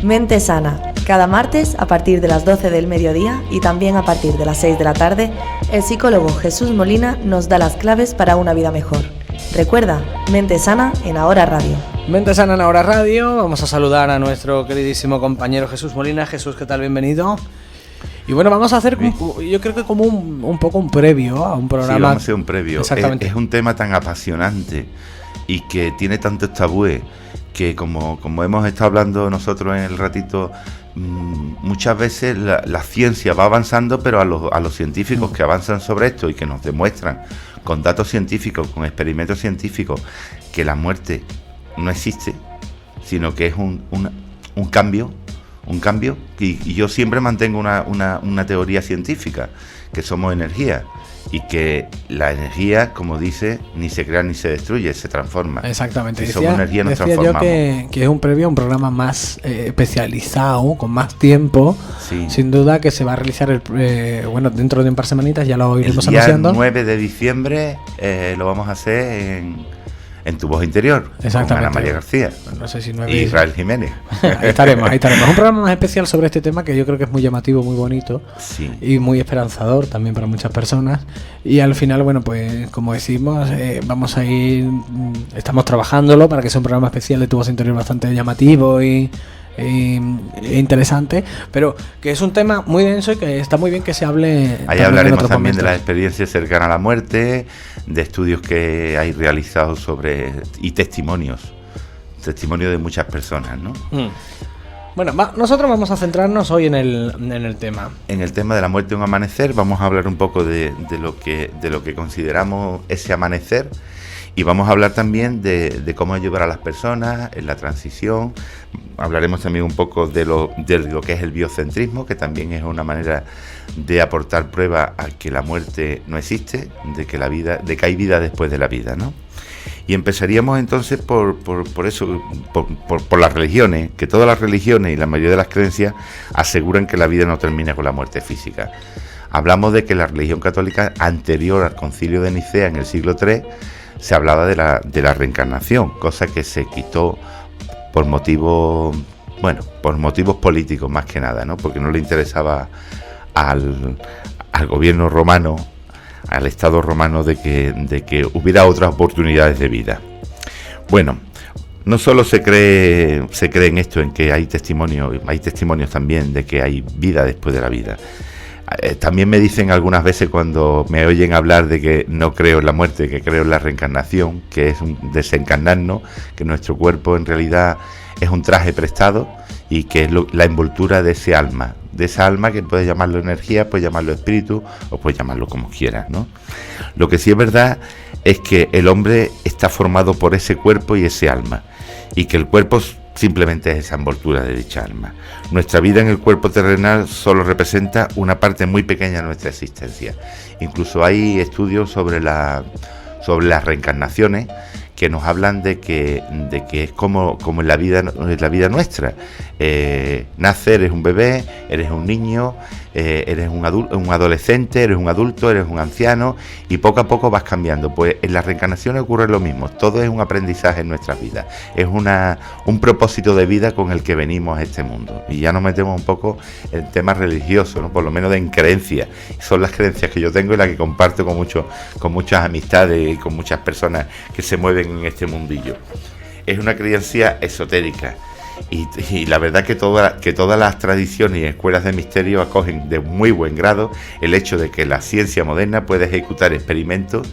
Mente Sana. Cada martes a partir de las 12 del mediodía y también a partir de las 6 de la tarde, el psicólogo Jesús Molina nos da las claves para una vida mejor. Recuerda, Mente Sana en Ahora Radio. Mente Sana en Ahora Radio. Vamos a saludar a nuestro queridísimo compañero Jesús Molina. Jesús, ¿qué tal? Bienvenido. Y bueno, vamos a hacer, yo creo que como un poco un previo a un programa. Sí, vamos a hacer un previo. Exactamente. Es un tema tan apasionante y que tiene tantos tabúes que como hemos estado hablando nosotros en el ratito, muchas veces la ciencia va avanzando, pero a los científicos que avanzan sobre esto y que nos demuestran con datos científicos, con experimentos científicos, que la muerte no existe, sino que es un cambio, y yo siempre mantengo una teoría científica, que somos energía, y que la energía, como dice, ni se crea ni se destruye, se transforma. Exactamente. Si somos energía, nos transformamos. Yo que es un previo a un programa más especializado, con más tiempo, sí. Sin duda que se va a realizar dentro de un par de semanitas, ya lo iremos anunciando. El día 9 de diciembre lo vamos a hacer en Tu Voz Interior, con Ana María García, no sé si y Israel Jiménez. Ahí estaremos. Un programa más especial sobre este tema que yo creo que es muy llamativo, muy bonito, sí. Y muy esperanzador también para muchas personas. Y al final, bueno, pues como decimos, vamos a ir, estamos trabajándolo para que sea un programa especial de Tu Voz Interior bastante llamativo y interesante, pero que es un tema muy denso y que está muy bien que se hable. Ahí hablaremos también de las experiencias cercanas a la muerte, de estudios que hay realizados y testimonios de muchas personas, ¿no? Bueno, nosotros vamos a centrarnos hoy en el tema. En el tema de la muerte de un amanecer. Vamos a hablar un poco de lo que consideramos ese amanecer. Y vamos a hablar también de cómo ayudar a las personas en la transición. Hablaremos también un poco de lo que es el biocentrismo, que también es una manera de aportar prueba a que la muerte no existe, de que hay vida después de la vida, ¿no? Y empezaríamos entonces por las religiones, que todas las religiones y la mayoría de las creencias aseguran que la vida no termina con la muerte física. Hablamos de que la religión católica anterior al Concilio de Nicea en el siglo III se hablaba de la reencarnación, cosa que se quitó por motivos políticos más que nada, ¿no? Porque no le interesaba al gobierno romano, al Estado romano, de que hubiera otras oportunidades de vida. Bueno, no solo se cree en esto, en que hay testimonios también de que hay vida después de la vida. También me dicen algunas veces cuando me oyen hablar de que no creo en la muerte, que creo en la reencarnación, que es un desencarnarnos, que nuestro cuerpo en realidad es un traje prestado y que es la envoltura de esa alma que puedes llamarlo energía, puedes llamarlo espíritu o puedes llamarlo como quieras, ¿no? Lo que sí es verdad es que el hombre está formado por ese cuerpo y ese alma, y que el cuerpo simplemente es esa envoltura de dicha alma. Nuestra vida en el cuerpo terrenal solo representa una parte muy pequeña de nuestra existencia. Incluso hay estudios sobre las reencarnaciones que nos hablan de que es como en la vida nuestra. Nacer, eres un bebé, eres un niño, eres un adolescente, eres un adulto, eres un anciano, y poco a poco vas cambiando. Pues en las reencarnaciones ocurre lo mismo. Todo es un aprendizaje en nuestras vidas. Es un propósito de vida con el que venimos a este mundo. Y ya nos metemos un poco en temas religiosos, ¿no? Por lo menos en creencias. Son las creencias que yo tengo y las que comparto con muchas amistades y con muchas personas que se mueven en este mundillo. Es una creencia esotérica. Y la verdad que todas las tradiciones y escuelas de misterio acogen de muy buen grado el hecho de que la ciencia moderna puede ejecutar experimentos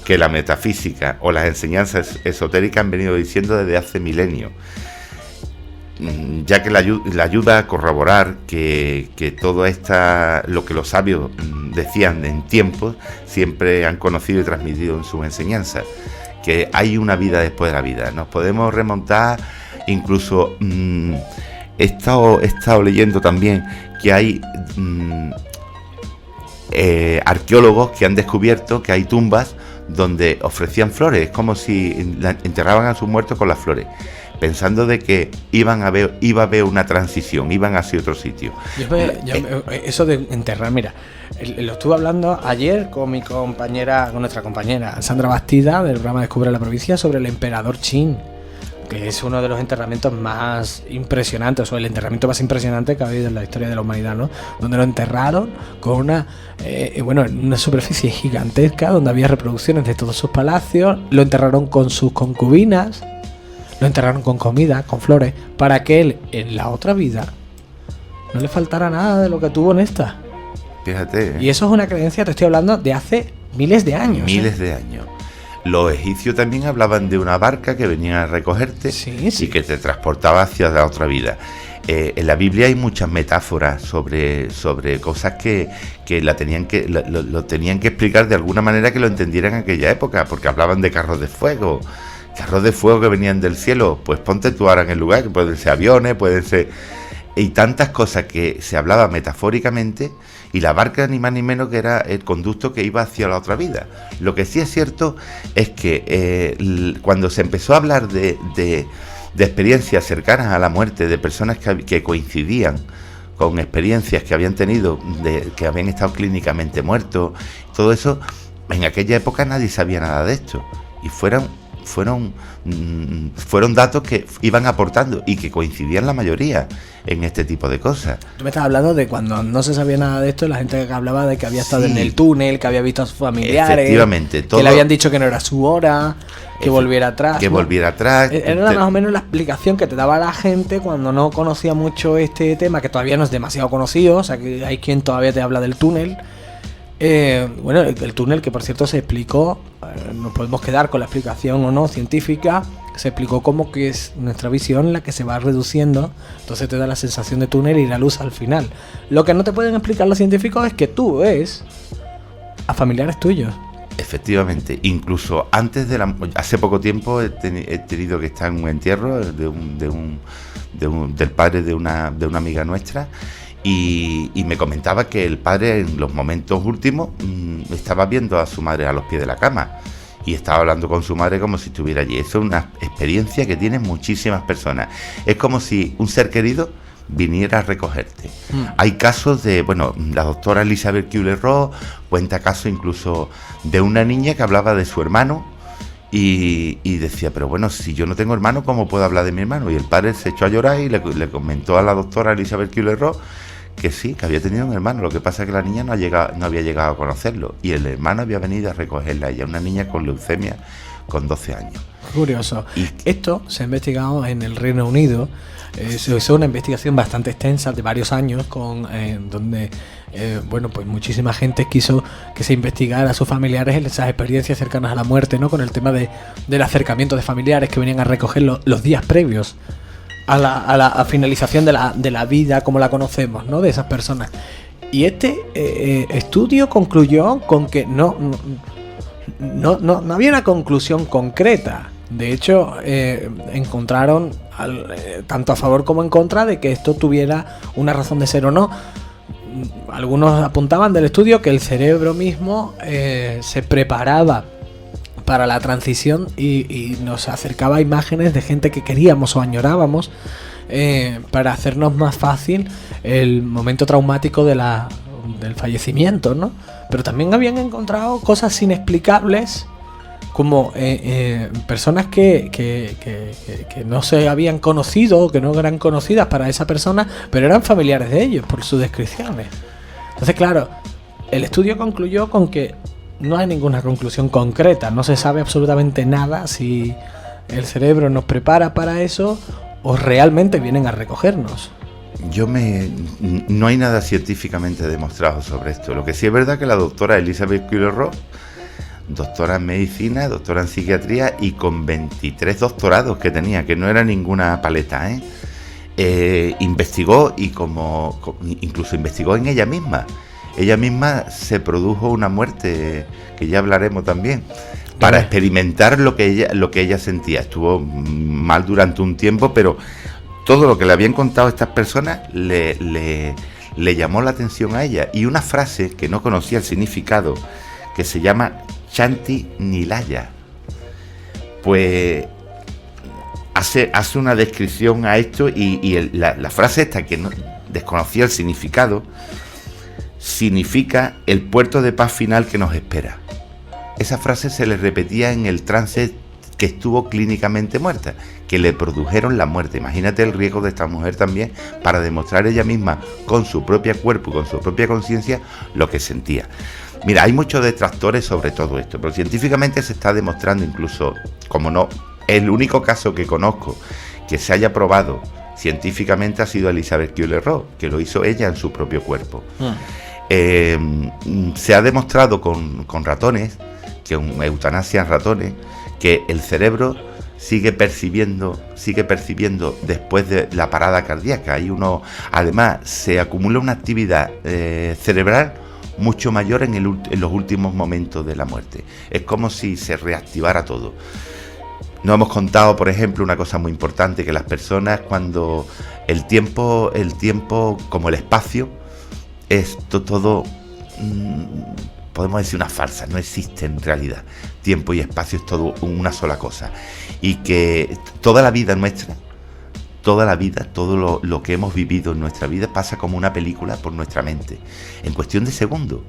que la metafísica o las enseñanzas esotéricas han venido diciendo desde hace milenios, ya que la ayuda a corroborar que todo lo que los sabios decían en tiempos siempre han conocido y transmitido en sus enseñanzas, que hay una vida después de la vida. Nos podemos remontar. Incluso he estado leyendo también que hay arqueólogos que han descubierto que hay tumbas donde ofrecían flores. Es como si enterraban a sus muertos con las flores, pensando de que iba a haber una transición, iban hacia otro sitio. Eso de enterrar, mira, lo estuve hablando ayer con nuestra compañera Sandra Bastida del programa Descubre la Provincia, sobre el emperador Qin. que es uno de los enterramientos más impresionantes, o el enterramiento más impresionante que ha habido en la historia de la humanidad, ¿no? Donde lo enterraron con una superficie gigantesca, donde había reproducciones de todos sus palacios, lo enterraron con sus concubinas, lo enterraron con comida, con flores, para que él, en la otra vida, no le faltara nada de lo que tuvo en esta. Fíjate. Y eso es una creencia, te estoy hablando, de hace miles de años. Miles de años. Los egipcios también hablaban de una barca que venía a recogerte y que te transportaba hacia la otra vida. En la Biblia hay muchas metáforas sobre cosas que lo tenían que explicar de alguna manera que lo entendieran en aquella época, porque hablaban de carros de fuego que venían del cielo. Pues ponte tú ahora en el lugar, que pueden ser aviones, pueden ser... Y tantas cosas que se hablaba metafóricamente, y la barca ni más ni menos que era el conducto que iba hacia la otra vida. Lo que sí es cierto es que cuando se empezó a hablar de experiencias cercanas a la muerte, de personas que coincidían con experiencias que habían tenido, que habían estado clínicamente muertos, todo eso, en aquella época nadie sabía nada de esto, y fueron datos que iban aportando y que coincidían la mayoría en este tipo de cosas. Tú me estás hablando de cuando no se sabía nada de esto, la gente que hablaba de que había estado en el túnel, que había visto a sus familiares, efectivamente, todo, que le habían dicho que no era su hora, que volviera atrás. Que volviera atrás. Era más o menos la explicación que te daba la gente cuando no conocía mucho este tema, que todavía no es demasiado conocido, o sea que hay quien todavía te habla del túnel. El túnel, que por cierto se explicó, nos podemos quedar con la explicación o no científica, se explicó como que es nuestra visión la que se va reduciendo, entonces te da la sensación de túnel y la luz al final. Lo que no te pueden explicar los científicos es que tú ves a familiares tuyos. Efectivamente, incluso antes hace poco tiempo he tenido que estar en un entierro del padre de una amiga nuestra. Y me comentaba que el padre en los momentos últimos estaba viendo a su madre a los pies de la cama y estaba hablando con su madre como si estuviera allí. Eso es una experiencia que tienen muchísimas personas. Es como si un ser querido viniera a recogerte. Hay casos de, la doctora Elizabeth Kubler-Ross cuenta casos incluso de una niña que hablaba de su hermano y decía, pero bueno, si yo no tengo hermano, ¿cómo puedo hablar de mi hermano? Y el padre se echó a llorar y le comentó a la doctora Elizabeth Kubler-Ross que sí, que había tenido un hermano, lo que pasa es que la niña no había llegado a conocerlo, y el hermano había venido a recogerla, ella, una niña con leucemia, con 12 años. Curioso. Y esto se ha investigado en el Reino Unido, se hizo una investigación bastante extensa de varios años, donde pues muchísima gente quiso que se investigara a sus familiares en esas experiencias cercanas a la muerte, ¿no? Con el tema del acercamiento de familiares que venían a recoger los días previos a la finalización de la vida como la conocemos, ¿no? De esas personas. Y este estudio concluyó con que no había una conclusión concreta. De hecho, encontraron tanto a favor como en contra de que esto tuviera una razón de ser o no. Algunos apuntaban del estudio que el cerebro mismo se preparaba para la transición y nos acercaba a imágenes de gente que queríamos o añorábamos para hacernos más fácil el momento traumático del fallecimiento, ¿no? Pero también habían encontrado cosas inexplicables, como personas que no se habían conocido, que no eran conocidas para esa persona, pero eran familiares de ellos por sus descripciones. Entonces, claro, el estudio concluyó con que no hay ninguna conclusión concreta, no se sabe absolutamente nada si el cerebro nos prepara para eso o realmente vienen a recogernos. No hay nada científicamente demostrado sobre esto. Lo que sí es verdad que la doctora Elizabeth Kubler-Ross, doctora en medicina, doctora en psiquiatría y con 23 doctorados que tenía, que no era ninguna paleta, investigó y incluso investigó en ella misma. Ella misma se produjo una muerte, que ya hablaremos también, para experimentar lo que ella sentía. Estuvo mal durante un tiempo, pero todo lo que le habían contado estas personas le llamó la atención a ella. Y una frase que no conocía el significado, que se llama Chanti Nilaya, pues hace una descripción a esto y la frase esta, que no desconocía el significado, significa el puerto de paz final que nos espera. Esa frase se le repetía en el trance que estuvo clínicamente muerta, que le produjeron la muerte. Imagínate el riesgo de esta mujer también para demostrar ella misma con su propio cuerpo, con su propia conciencia, lo que sentía. Mira, hay muchos detractores sobre todo esto, pero científicamente se está demostrando, incluso, como no, el único caso que conozco que se haya probado científicamente ha sido Elizabeth Kubler-Ross, que lo hizo ella en su propio cuerpo. Se ha demostrado con ratones, que eutanasia en ratones, que el cerebro sigue percibiendo después de la parada cardíaca. Además, se acumula una actividad cerebral mucho mayor en los últimos momentos de la muerte. Es como si se reactivara todo. Nos hemos contado, por ejemplo, una cosa muy importante, que las personas, cuando el tiempo como el espacio, es todo, podemos decir, una farsa, no existe en realidad. Tiempo y espacio es todo una sola cosa. Y que toda la vida nuestra, todo lo que hemos vivido en nuestra vida pasa como una película por nuestra mente, en cuestión de segundos.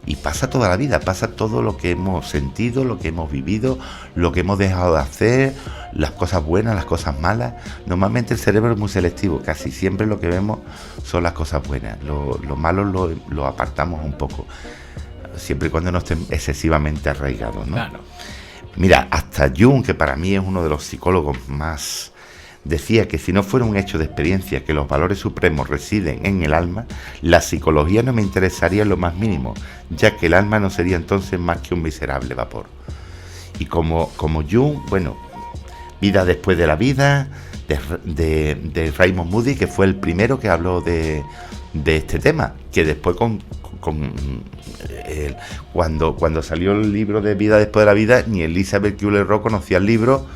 Y pasa toda la vida, pasa todo lo que hemos sentido, lo que hemos vivido, lo que hemos dejado de hacer, las cosas buenas, las cosas malas. Normalmente el cerebro es muy selectivo, casi siempre lo que vemos son las cosas buenas. Lo malo lo apartamos un poco, siempre y cuando no estén excesivamente arraigados, ¿no? Claro. Mira, hasta Jung, que para mí es uno de los psicólogos más... decía que si no fuera un hecho de experiencia que los valores supremos residen en el alma, la psicología no me interesaría en lo más mínimo, ya que el alma no sería entonces más que un miserable vapor. Y como Jung, bueno, Vida después de la vida, de Raymond Moody, que fue el primero que habló de este tema, que después cuando salió el libro de Vida después de la vida, ni Elizabeth Kubler-Ross conocía el libro,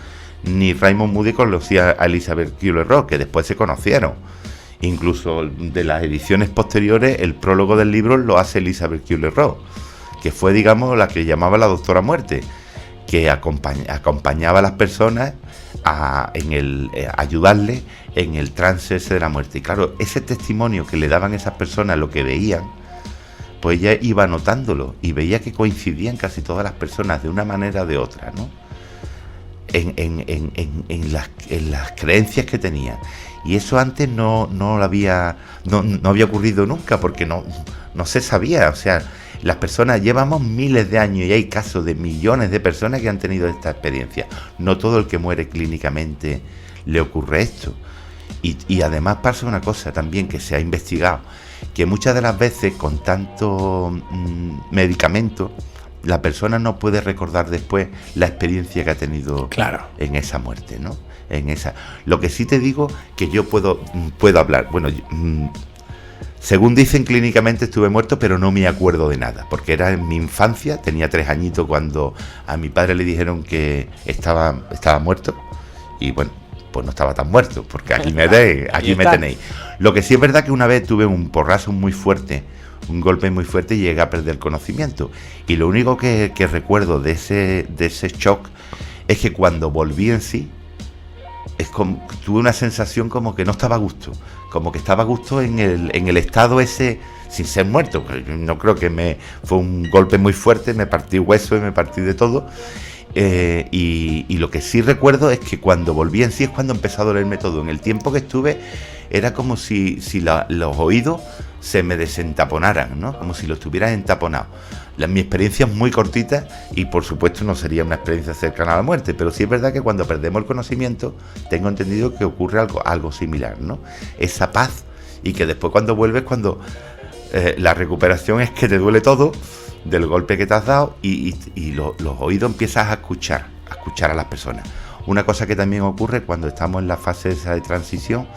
ni Raymond Moody conocía a Elizabeth Kubler-Ross, que después se conocieron. Incluso de las ediciones posteriores, el prólogo del libro lo hace Elizabeth Kubler-Ross, que fue, digamos, la que llamaba la doctora muerte, que acompañaba a las personas a ayudarle en el trance ese de la muerte. Y claro, ese testimonio que le daban esas personas, lo que veían, pues ella iba notándolo y veía que coincidían casi todas las personas de una manera o de otra, ¿no? En las creencias que tenía. Y eso antes no había ocurrido nunca, porque no se sabía. O sea, las personas, llevamos miles de años y hay casos de millones de personas que han tenido esta experiencia. No todo el que muere clínicamente le ocurre esto. Y además pasa una cosa también que se ha investigado, que muchas de las veces con tanto medicamento, la persona no puede recordar después la experiencia que ha tenido, claro, en esa muerte, ¿no? Lo que sí te digo, que yo puedo hablar. Bueno, según dicen, clínicamente estuve muerto, pero no me acuerdo de nada, porque era en mi infancia, tenía 3 añitos cuando a mi padre le dijeron que estaba muerto, y bueno, pues no estaba tan muerto, porque aquí me tenéis. Lo que sí es verdad que una vez tuve un porrazo muy fuerte, un golpe muy fuerte, y llegué a perder conocimiento. Y lo único que recuerdo de ese shock es que cuando volví en sí, tuve una sensación como que no estaba a gusto, como que estaba a gusto en el estado ese, sin ser muerto. No creo que fue un golpe muy fuerte, me partí hueso y me partí de todo. Y lo que sí recuerdo es que cuando volví en sí es cuando empezó a dolerme todo. En el tiempo que estuve era como si los oídos se me desentaponaran, ¿no? Como si los tuvieran entaponados. Mi experiencia es muy cortita y por supuesto no sería una experiencia cercana a la muerte, pero sí es verdad que cuando perdemos el conocimiento, tengo entendido que ocurre algo similar, ¿no? Esa paz, y que después cuando vuelves, la recuperación es que te duele todo del golpe que te has dado y los oídos empiezas a escuchar a las personas. Una cosa que también ocurre cuando estamos en la fase esa de transición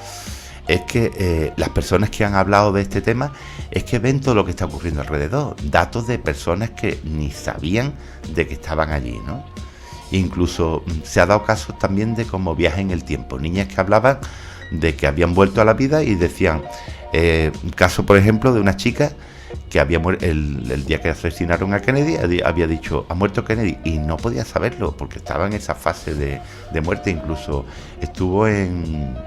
es que las personas que han hablado de este tema es que ven todo lo que está ocurriendo alrededor, datos de personas que ni sabían de que estaban allí, ¿no? Incluso se ha dado casos también de como viaje en el tiempo, niñas que hablaban de que habían vuelto a la vida y decían, un caso por ejemplo de una chica que había muerto el día que asesinaron a Kennedy, había dicho, ha muerto Kennedy, y no podía saberlo porque estaba en esa fase de muerte. Incluso estuvo en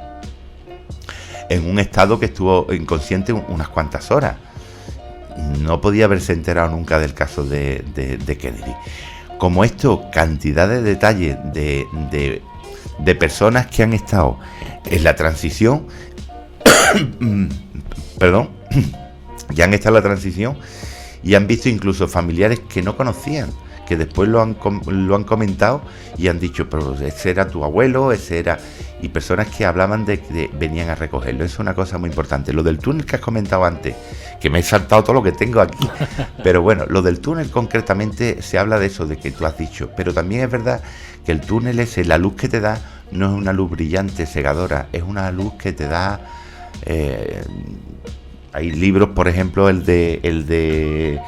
un estado que estuvo inconsciente unas cuantas horas. No podía haberse enterado nunca del caso de Kennedy. como esto, cantidad de detalles de personas que han estado en la transición, perdón, ya han estado en la transición y han visto incluso familiares que no conocían, que después lo han comentado y han dicho, pero ese era tu abuelo, ese era... Y personas que hablaban de que venían a recogerlo. Eso es una cosa muy importante. Lo del túnel que has comentado antes, que me he saltado todo lo que tengo aquí, pero bueno, lo del túnel concretamente se habla de eso, de que tú has dicho, pero también es verdad que el túnel ese, la luz que te da, no es una luz brillante, cegadora, es una luz que te da... hay libros, por ejemplo, el de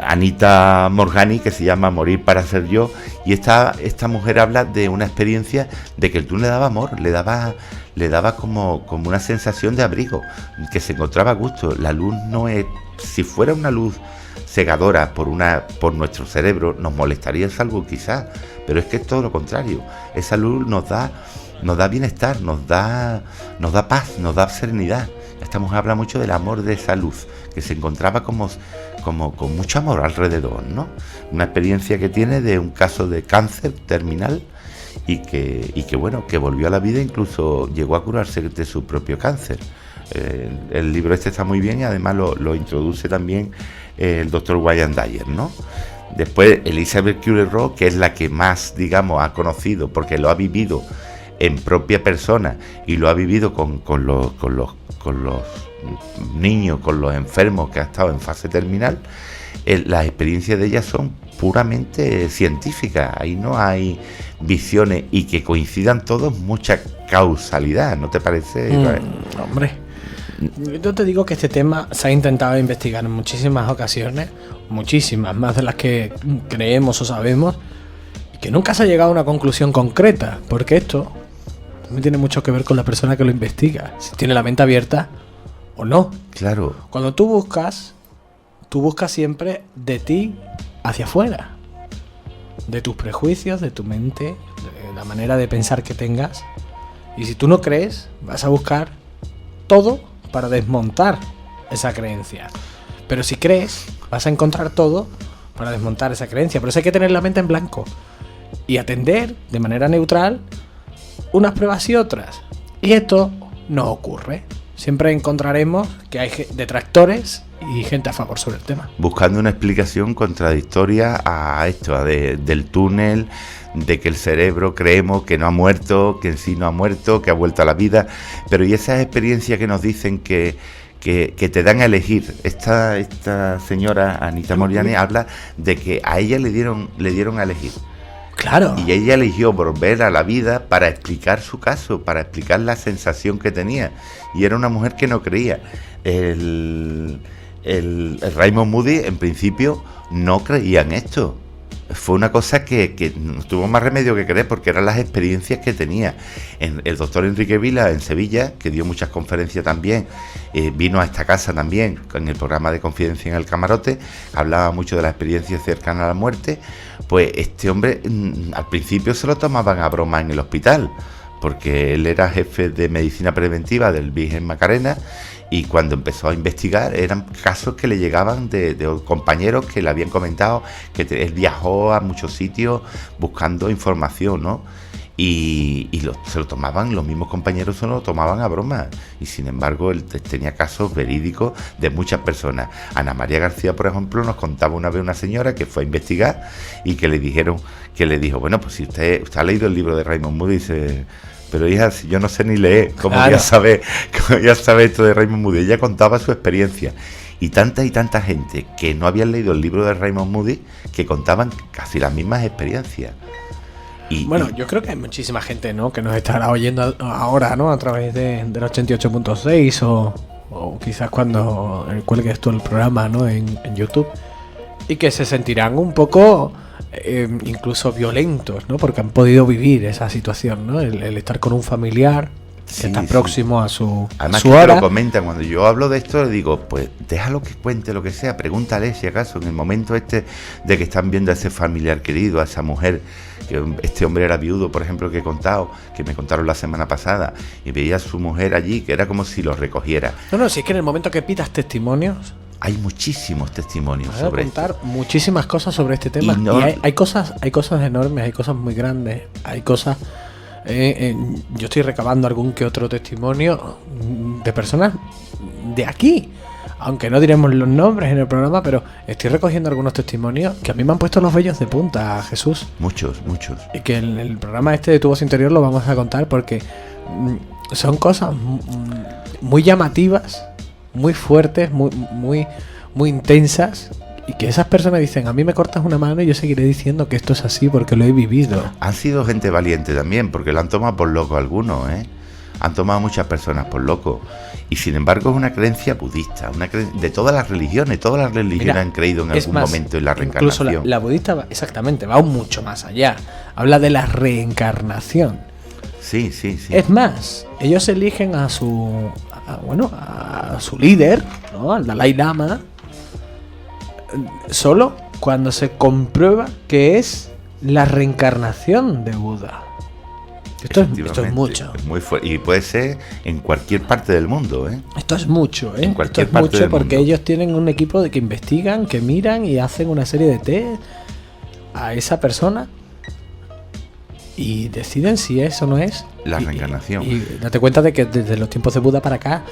Anita Morgani, que se llama Morir para ser yo, y esta mujer habla de una experiencia de que el túnel le daba amor, le daba como una sensación de abrigo, que se encontraba a gusto. La luz no es, si fuera una luz cegadora por nuestro cerebro, nos molestaría algo quizás, pero es que es todo lo contrario. Esa luz nos da bienestar, nos da paz, nos da serenidad. Esta mujer habla mucho del amor de esa luz, que se encontraba como con mucho amor alrededor, ¿no? Una experiencia que tiene de un caso de cáncer terminal y que bueno, que volvió a la vida, incluso llegó a curarse de su propio cáncer. El libro este está muy bien y además lo introduce también el doctor Wayne Dyer, ¿no? Después Elizabeth Kubler-Ross, que es la que más, digamos, ha conocido, porque lo ha vivido en propia persona y lo ha vivido con los niños, con los enfermos que ha estado en fase terminal. Las experiencias de ellas son puramente científicas, ahí no hay visiones y que coincidan todos, mucha causalidad, ¿no te parece? Hombre, yo te digo que este tema se ha intentado investigar en muchísimas ocasiones, muchísimas, más de las que creemos o sabemos, y que nunca se ha llegado a una conclusión concreta, porque esto también tiene mucho que ver con la persona que lo investiga, si tiene la mente abierta o no. Claro. Cuando tú buscas siempre de ti hacia afuera, de tus prejuicios, de tu mente, de la manera de pensar que tengas, y si tú no crees, vas a buscar todo para desmontar esa creencia. Pero si crees, vas a encontrar todo para desmontar esa creencia. Por eso hay que tener la mente en blanco y atender de manera neutral unas pruebas y otras. Y esto no ocurre. Siempre encontraremos que hay detractores y gente a favor sobre el tema. Buscando una explicación contradictoria a esto, del túnel, de que el cerebro creemos que no ha muerto, que en sí no ha muerto, que ha vuelto a la vida. Pero y esas experiencias que nos dicen que te dan a elegir. Esta señora Anita Morgani habla de que a ella le dieron a elegir. Claro. Y ella eligió volver a la vida para explicar su caso, para explicar la sensación que tenía. Y era una mujer que no creía. El Raymond Moody, en principio, no creía en esto. Fue una cosa que no tuvo más remedio que creer, porque eran las experiencias que tenía. El doctor Enrique Vila, en Sevilla, que dio muchas conferencias también, vino a esta casa también, en el programa de Confidencia en el Camarote, hablaba mucho de las experiencias cercanas a la muerte. Pues este hombre, al principio se lo tomaban a broma en el hospital, porque él era jefe de medicina preventiva del Virgen Macarena, y cuando empezó a investigar eran casos que le llegaban de compañeros que le habían comentado que él viajó a muchos sitios buscando información, ¿no? Y se lo tomaban, los mismos compañeros se lo tomaban a broma, y sin embargo él tenía casos verídicos de muchas personas. Ana María García, por ejemplo, nos contaba una vez una señora que fue a investigar y que le dijo, bueno, pues si usted ha leído el libro de Raymond Moody, dice, pero hija, si yo no sé ni leer, ¿cómo voy a saber esto de Raymond Moody? Ella contaba su experiencia. Y tanta gente que no habían leído el libro de Raymond Moody que contaban casi las mismas experiencias. Yo creo que hay muchísima gente, ¿no?, que nos estará oyendo ahora, ¿no?, a través del 88.6 o quizás cuando cuelgues tú el programa, ¿no?, en YouTube, y que se sentirán un poco incluso violentos, ¿no?, porque han podido vivir esa situación, ¿no?, el estar con un familiar que está próximo a su además su que hora. te lo comentan, cuando yo hablo de esto, le digo, pues déjalo que cuente lo que sea, pregúntale si acaso, en el momento de que están viendo a ese familiar querido, a esa mujer, que este hombre era viudo, por ejemplo, que me contaron la semana pasada, y veía a su mujer allí, que era como si lo recogiera. No, si es que en el momento que pidas testimonios, Hay muchísimos testimonios Voy a sobre contar esto. muchísimas cosas sobre este tema. Y no- Y hay cosas enormes, hay cosas muy grandes, hay cosas. Yo estoy recabando algún que otro testimonio de personas de aquí. Aunque no diremos los nombres en el programa, pero estoy recogiendo algunos testimonios que a mí me han puesto los vellos de punta, Jesús. Muchos. Y que en el programa este de Tu Voz Interior lo vamos a contar porque son cosas muy llamativas, muy fuertes, muy intensas. Y que esas personas dicen, a mí me cortas una mano y yo seguiré diciendo que esto es así porque lo he vivido. Han sido gente valiente también, porque lo han tomado por loco algunos, ¿eh? Han tomado muchas personas por loco. Y sin embargo es una creencia budista, de todas las religiones. Todas las religiones Mira, han creído en algún momento en la incluso reencarnación. la budista, exactamente, va mucho más allá. Habla de la reencarnación. Sí. Es más, ellos eligen a su líder, ¿no? Al Dalai Lama, solo cuando se comprueba que es la reencarnación de Buda. Esto es mucho. Es muy fuerte. Y puede ser en cualquier parte del mundo, ¿eh? Esto es mucho, ¿eh? En Esto cualquier es parte mucho del porque mundo. ellos tienen un equipo de que investigan, que miran y hacen una serie de test a esa persona y deciden si es o no es La reencarnación. Y date cuenta de que desde los tiempos de Buda para acá,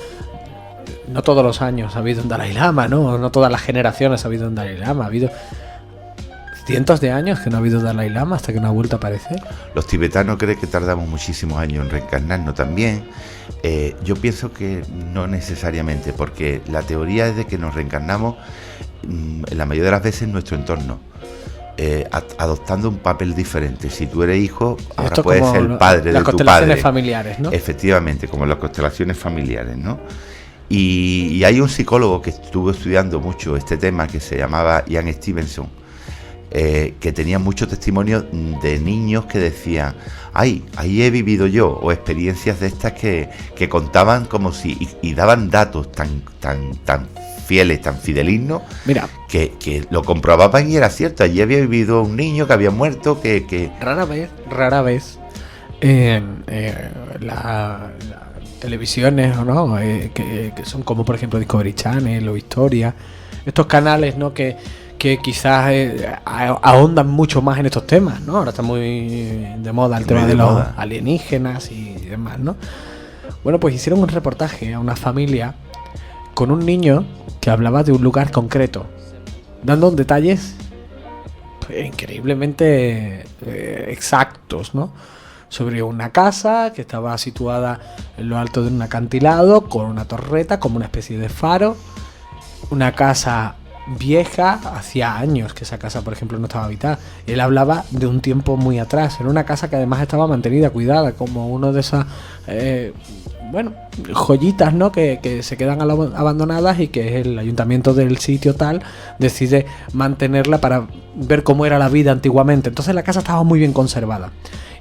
no todos los años ha habido un Dalai Lama, no todas las generaciones ha habido un Dalai Lama, ha habido cientos de años que no ha habido Dalai Lama hasta que no ha vuelto a aparecer. Los tibetanos creen que tardamos muchísimos años en reencarnarnos también. Yo pienso que no necesariamente, porque la teoría es de que nos reencarnamos en la mayoría de las veces en nuestro entorno, adoptando un papel diferente. Si tú eres hijo, ahora Esto puedes como ser el padre de las tu constelaciones padre. familiares, ¿no? Efectivamente, como las constelaciones familiares, ¿no? Y hay un psicólogo que estuvo estudiando mucho este tema que se llamaba Ian Stevenson, que tenía muchos testimonios de niños que decían, ahí he vivido yo, o experiencias de estas que contaban como si, y daban datos tan fieles, tan fidelignos, Mira, que lo comprobaban y era cierto. Allí había vivido un niño que había muerto, que rara vez las televisiones o no que son como por ejemplo Discovery Channel o Historia, estos canales, ¿no? que quizás ahondan mucho más en estos temas, ¿no? Ahora está muy de moda el tema Muy de de los moda. alienígenas y demás, ¿no? Bueno, pues hicieron un reportaje a una familia con un niño que hablaba de un lugar concreto, dando detalles pues, increíblemente exactos, ¿no? Sobre una casa que estaba situada en lo alto de un acantilado, con una torreta, como una especie de faro. Una casa vieja, hacía años que esa casa, por ejemplo, no estaba habitada. Él hablaba de un tiempo muy atrás. Era una casa que además estaba mantenida, cuidada, como uno de esas joyitas, ¿no? Que se quedan abandonadas y que el ayuntamiento del sitio tal decide mantenerla para ver cómo era la vida antiguamente. Entonces la casa estaba muy bien conservada.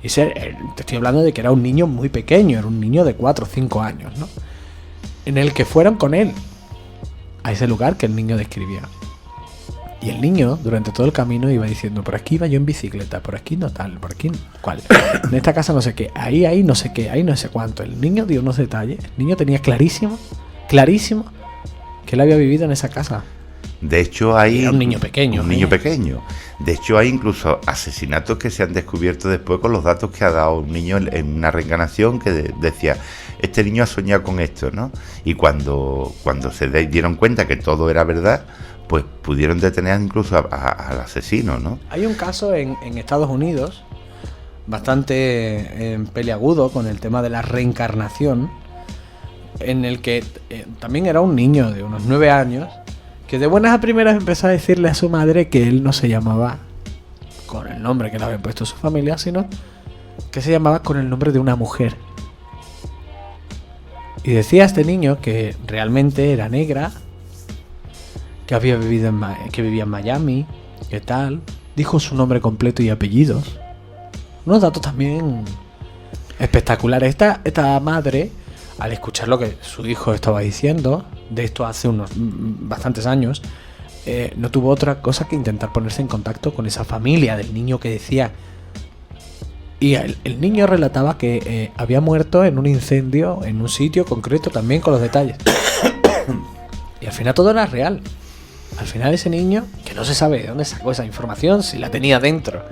Y te estoy hablando de que era un niño muy pequeño, era un niño de 4 o 5 años, ¿no? En el que fueron con él a ese lugar que el niño describía. Y el niño, durante todo el camino, iba diciendo, por aquí iba yo en bicicleta, por aquí no tal, por aquí cuál. En esta casa no sé qué, ahí no sé qué, ahí no sé cuánto. El niño dio unos detalles. El niño tenía clarísimo que él había vivido en esa casa. de hecho hay... Era un niño pequeño. Un niño pequeño. De hecho hay incluso asesinatos que se han descubierto después con los datos que ha dado un niño en una reencarnación que decía, este niño ha soñado con esto, ¿no? Y cuando se dieron cuenta que todo era verdad, pues pudieron detener incluso al asesino, ¿no? Hay un caso en Estados Unidos bastante peliagudo con el tema de la reencarnación, en el que también era un niño de unos 9 años que de buenas a primeras empezó a decirle a su madre que él no se llamaba con el nombre que le habían puesto su familia, sino que se llamaba con el nombre de una mujer. Y decía a este niño que realmente era negra, que había vivido que vivía en Miami, que tal. Dijo su nombre completo y apellidos. Unos datos también espectaculares. Esta madre, al escuchar lo que su hijo estaba diciendo, de esto hace unos bastantes años, no tuvo otra cosa que intentar ponerse en contacto con esa familia del niño que decía. Y el niño relataba que había muerto en un incendio en un sitio concreto, también con los detalles. Y al final todo era real. Al final ese niño, que no se sabe de dónde sacó esa información, si la tenía dentro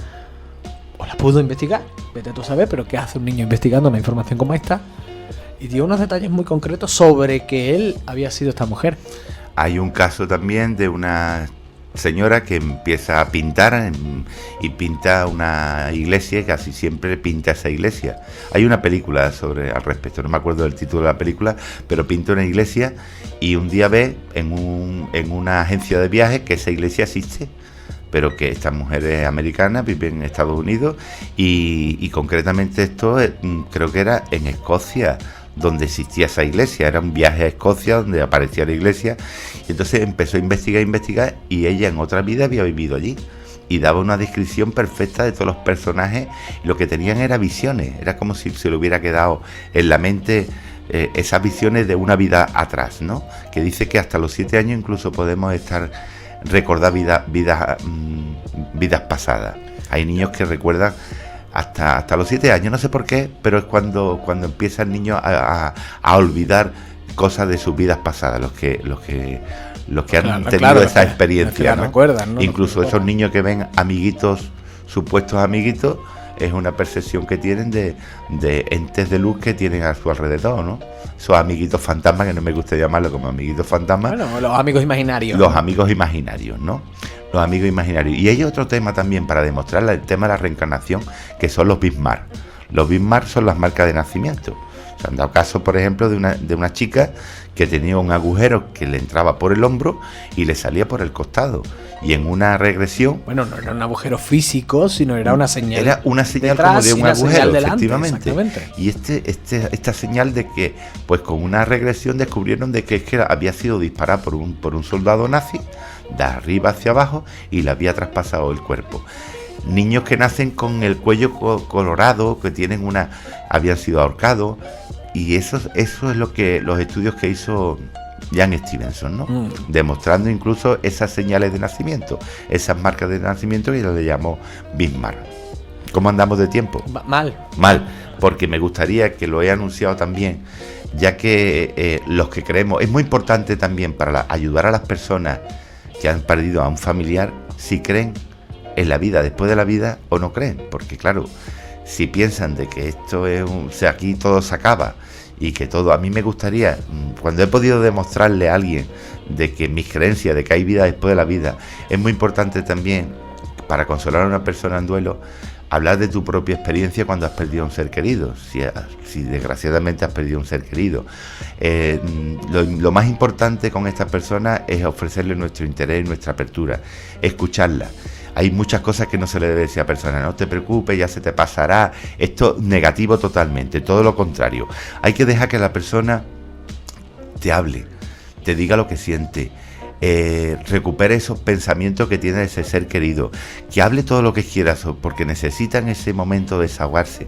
o la pudo investigar, vete tú a saber, pero ¿qué hace un niño investigando una información como esta? Y dio unos detalles muy concretos sobre que él había sido esta mujer. Hay un caso también de una señora que empieza a pintar y pinta una iglesia y casi siempre pinta esa iglesia. Hay una película al respecto, no me acuerdo del título de la película, pero pinta una iglesia y un día ve en una agencia de viajes que esa iglesia existe, pero que estas mujeres americanas viven en Estados Unidos y concretamente esto creo que era en Escocia, donde existía esa iglesia. Era un viaje a Escocia donde aparecía la iglesia y entonces empezó a investigar y ella en otra vida había vivido allí y daba una descripción perfecta de todos los personajes y lo que tenían era visiones, era como si se le hubiera quedado en la mente esas visiones de una vida atrás, ¿no? Que dice que hasta los 7 años incluso podemos recordar vidas pasadas. Hay niños que recuerdan hasta los 7 años, no sé por qué, pero es cuando empieza el niño a olvidar cosas de sus vidas pasadas, los que han tenido esa experiencia, ¿no? Recuerdan, ¿no? Incluso esos niños que ven amiguitos, supuestos amiguitos, es una percepción que tienen de entes de luz que tienen a su alrededor, ¿no? Esos amiguitos fantasmas, que no me gusta llamarlo como amiguitos fantasmas. Bueno, los amigos imaginarios. Los amigos imaginarios, ¿no? Los amigos imaginarios. Y hay otro tema también para demostrar el tema de la reencarnación, que son los Bismarck. Los Bismarck son las marcas de nacimiento. Se han dado caso, por ejemplo, de una chica que tenía un agujero que le entraba por el hombro y le salía por el costado. Y en una regresión... Bueno, no era un agujero físico, sino era una señal. Era una señal detrás, como de un agujero, delante, efectivamente. Y esta señal de que, pues con una regresión descubrieron de que es que había sido disparada por un soldado nazi, de arriba hacia abajo, y le había traspasado el cuerpo. Niños que nacen con el cuello colorado, que habían sido ahorcados, y eso es lo que los estudios que hizo Jan Stevenson, ¿no? Demostrando incluso esas señales de nacimiento, esas marcas de nacimiento, que le llamó Bismarck. ¿Cómo andamos de tiempo? Mal, porque me gustaría que lo he anunciado también, ya que los que creemos, es muy importante también para ayudar a las personas que han perdido a un familiar, si creen en la vida después de la vida o no creen, porque claro, si piensan de que esto es aquí todo se acaba y que todo, a mí me gustaría, cuando he podido demostrarle a alguien de que mis creencias de que hay vida después de la vida, es muy importante también para consolar a una persona en duelo, hablar de tu propia experiencia cuando has perdido a un ser querido, si desgraciadamente has perdido a un ser querido. Lo más importante con estas personas es ofrecerle nuestro interés y nuestra apertura, escucharla. Hay muchas cosas que no se le debe decir a personas, no te preocupes, ya se te pasará, esto negativo totalmente, todo lo contrario. Hay que dejar que la persona te hable, te diga lo que siente, recupere esos pensamientos que tiene ese ser querido, que hable todo lo que quiera, porque necesita en ese momento desahogarse.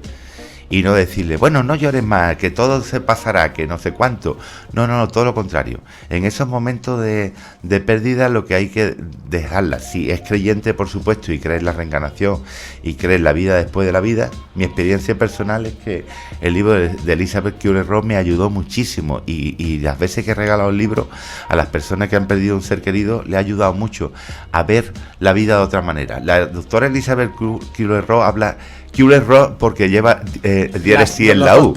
Y no decirle, bueno, no llores más, que todo se pasará, que no sé cuánto. No, todo lo contrario. En esos momentos de pérdida lo que hay que dejarla. Si es creyente, por supuesto, y cree en la reencarnación y cree en la vida después de la vida, mi experiencia personal es que el libro de Elizabeth Kubler-Ross me ayudó muchísimo y las veces que he regalado el libro a las personas que han perdido un ser querido, le ha ayudado mucho a ver la vida de otra manera. La doctora Elizabeth Kubler-Ross habla... Kubler-Ross porque lleva diéresis en la U.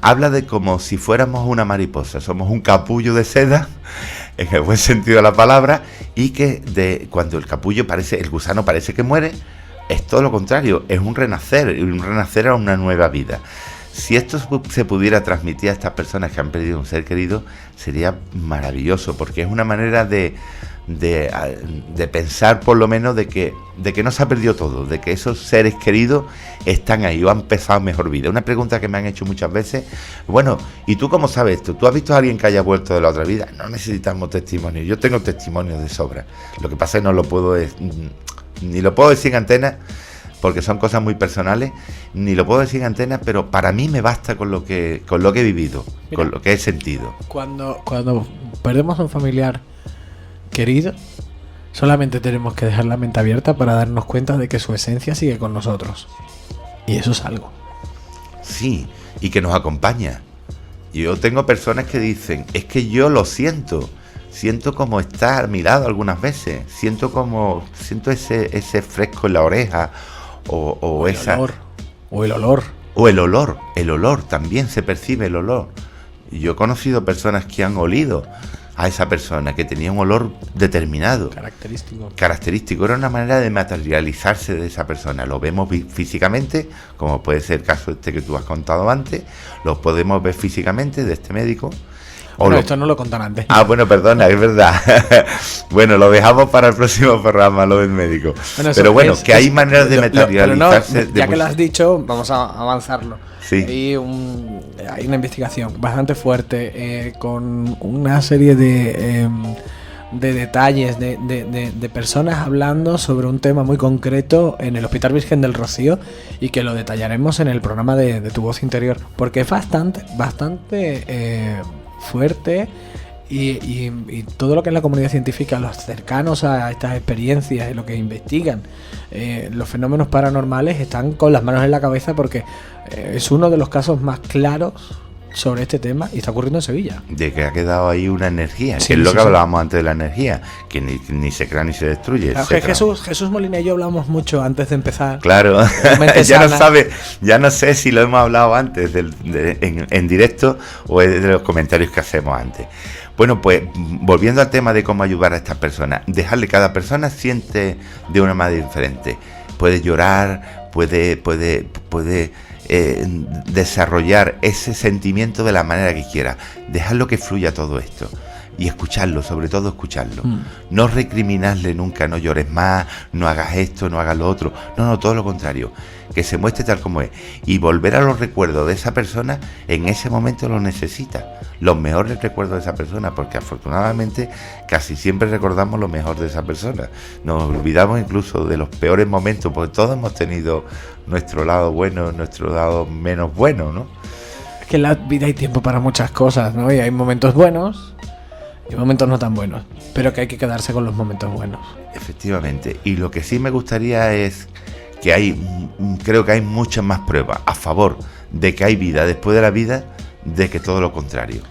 Habla de como si fuéramos una mariposa, somos un capullo de seda, en el buen sentido de la palabra, y que cuando el capullo el gusano parece que muere, es todo lo contrario, es un renacer a una nueva vida. Si esto se pudiera transmitir a estas personas que han perdido un ser querido, sería maravilloso, porque es una manera de pensar, por lo menos, de que no se ha perdido todo, de que esos seres queridos están ahí o han empezado mejor vida. Una pregunta que me han hecho muchas veces, bueno, ¿y tú cómo sabes esto? ¿Tú has visto a alguien que haya vuelto de la otra vida? No necesitamos testimonios, yo tengo testimonios de sobra. Lo que pasa es que no lo puedo, ni lo puedo decir en antena, porque son cosas muy personales, ni lo puedo decir en antena, pero para mí me basta con lo que he vivido. Mira, con lo que he sentido. Cuando perdemos a un familiar querido, solamente tenemos que dejar la mente abierta para darnos cuenta de que su esencia sigue con nosotros. Y eso es algo. Sí, y que nos acompaña. Yo tengo personas que dicen, es que yo lo siento, siento como estar a mi lado algunas veces, siento ese fresco en la oreja o esa... Olor. O el olor. O el olor, también se percibe el olor. Yo he conocido personas que han olido a esa persona, que tenía un olor determinado. Característico. Era una manera de materializarse de esa persona. Lo vemos físicamente, como puede ser el caso que tú has contado antes. Lo podemos ver físicamente de este médico. Bueno, esto no lo contarán antes. Bueno, perdona, es verdad. Bueno, lo dejamos para el próximo programa, lo del médico. Pero bueno, que hay maneras de materializarse. Ya que lo has dicho, vamos a avanzarlo. Sí. Hay una investigación bastante fuerte con una serie de detalles de personas hablando sobre un tema muy concreto en el Hospital Virgen del Rocío, y que lo detallaremos en el programa de Tu Voz Interior, porque es bastante fuerte, y todo lo que es la comunidad científica, los cercanos a estas experiencias y lo que investigan los fenómenos paranormales, están con las manos en la cabeza, porque es uno de los casos más claros sobre este tema, y está ocurriendo en Sevilla. De que ha quedado ahí una energía, sí, que es lo sí, que hablábamos antes de la energía, que ni se crea ni se destruye. Claro, Jesús Molina y yo hablamos mucho antes de empezar. Claro, ya no sé si lo hemos hablado antes en directo o es de los comentarios que hacemos antes. Bueno, pues volviendo al tema de cómo ayudar a estas personas, cada persona siente de una manera diferente. Puede llorar, puede desarrollar ese sentimiento de la manera que quiera. Dejarlo que fluya todo esto y escucharlo, sobre todo escucharlo. No recriminarle nunca, no llores más, no hagas esto, no hagas lo otro. No, todo lo contrario, que se muestre tal como es, y volver a los recuerdos de esa persona en ese momento lo necesita, los mejores recuerdos de esa persona, porque afortunadamente casi siempre recordamos lo mejor de esa persona. Nos olvidamos incluso de los peores momentos, porque todos hemos tenido nuestro lado bueno, nuestro lado menos bueno, ¿no? Es que en la vida hay tiempo para muchas cosas, ¿no? Y hay momentos buenos y momentos no tan buenos, pero que hay que quedarse con los momentos buenos. Efectivamente. Y lo que sí me gustaría es que creo que hay muchas más pruebas a favor de que hay vida después de la vida, de que todo lo contrario.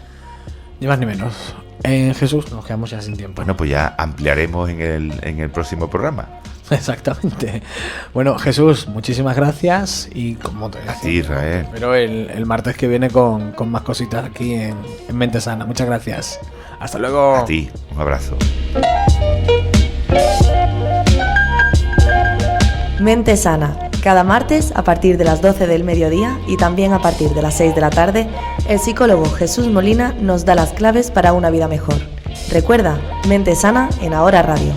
Ni más ni menos. En Jesús nos quedamos ya sin tiempo. Bueno, pues ya ampliaremos en el próximo programa. Exactamente. Bueno, Jesús, muchísimas gracias, y como te decía, a ti, Israel. Pero el martes que viene con más cositas aquí en Mente Sana. Muchas gracias. Hasta luego. A ti, un abrazo. Mente Sana. Cada martes a partir de las 12 del mediodía y también a partir de las 6 de la tarde, el psicólogo Jesús Molina nos da las claves para una vida mejor. Recuerda, Mente Sana en Ahora Radio.